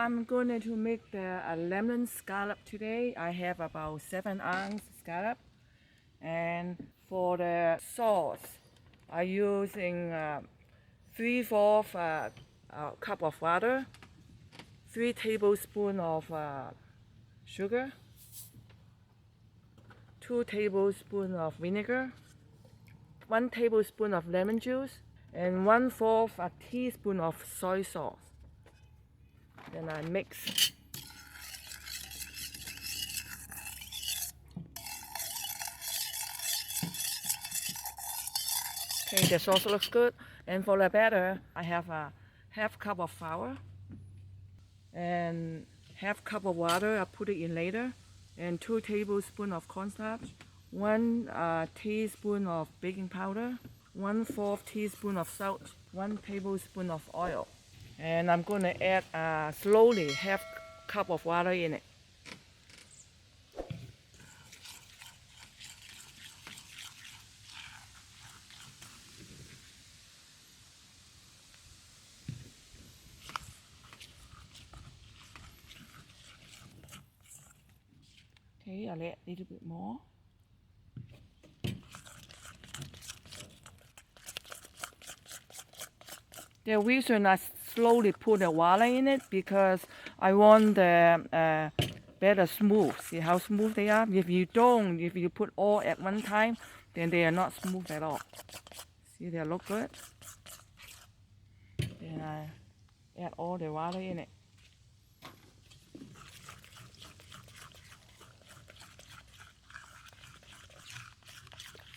I'm going to make the lemon scallop today. I have about 7-ounce scallop, and for the sauce I'm using 3/4 cup of water, 3 tablespoons of sugar, 2 tablespoons of vinegar, 1 tablespoon of lemon juice, and 1/4 a teaspoon of soy sauce. Then I mix. Okay, the sauce looks good. And for the batter, I have a half cup of flour and half cup of water. I put it in later, and 2 tablespoons of cornstarch, 1 teaspoon of baking powder, 1/4 teaspoon of salt, 1 tablespoon of oil. And I'm going to add slowly half cup of water in it. Okay, I'll add a little bit more. The reason I slowly put the water in it because I want the batter smooth. See how smooth they are? If you put all at one time, then they are not smooth at all. See, they look good. Then I add all the water in it.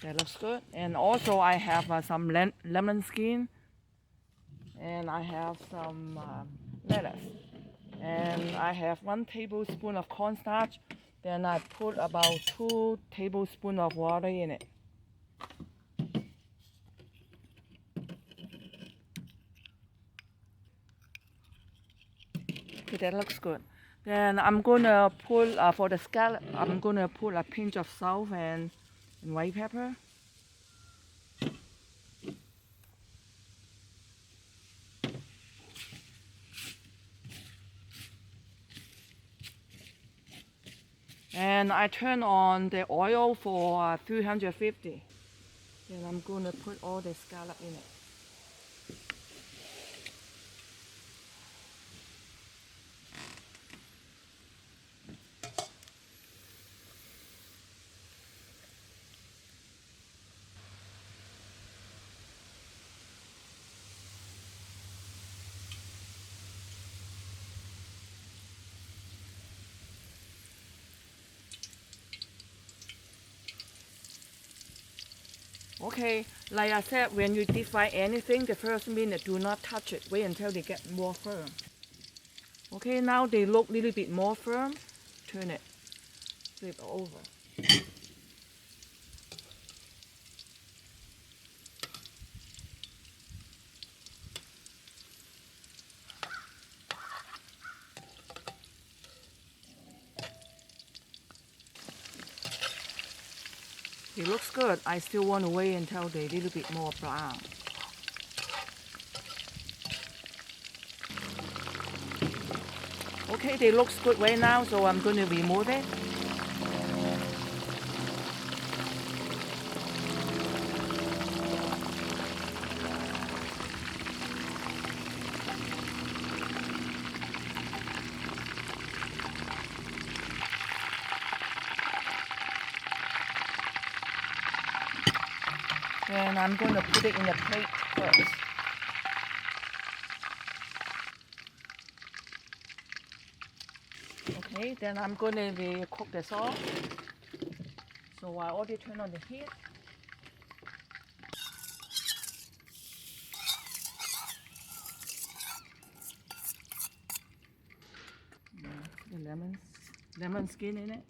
That looks good. And also I have some lemon skin, and I have some lettuce, and I have 1 tablespoon of cornstarch. Then I put about 2 tablespoons of water in it. Okay, that looks good. Then I'm gonna put for the scallop, I'm gonna put a pinch of salt and white pepper. And I turn on the oil for 350. Then I'm gonna put all the scallop in it. Okay, like I said, when you deep fry anything, the first minute do not touch it. Wait until they get more firm. Okay, now they look a little bit more firm. Turn it, flip over. It looks good. I still want to wait until they're a little bit more brown. Okay, they looks good right now, so I'm going to remove it. And I'm going to put it in the plate first. Okay, then I'm going to cook the sauce. So I already turned on the heat. The lemon skin in it.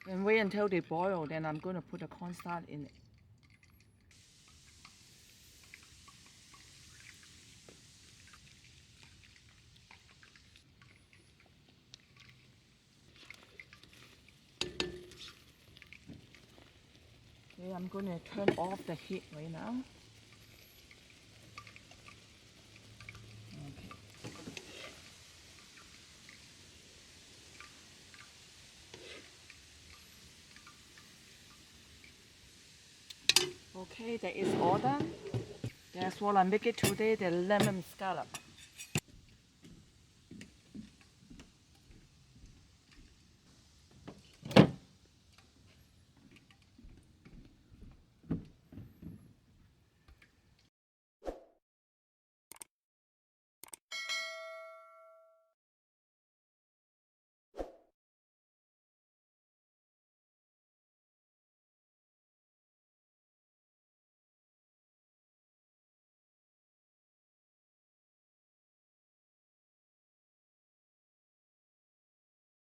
And wait until they boil, then I'm going to put the cornstarch in it. Okay, I'm going to turn off the heat right now. Okay, that is all done. That's what I make it today, the lemon scallop.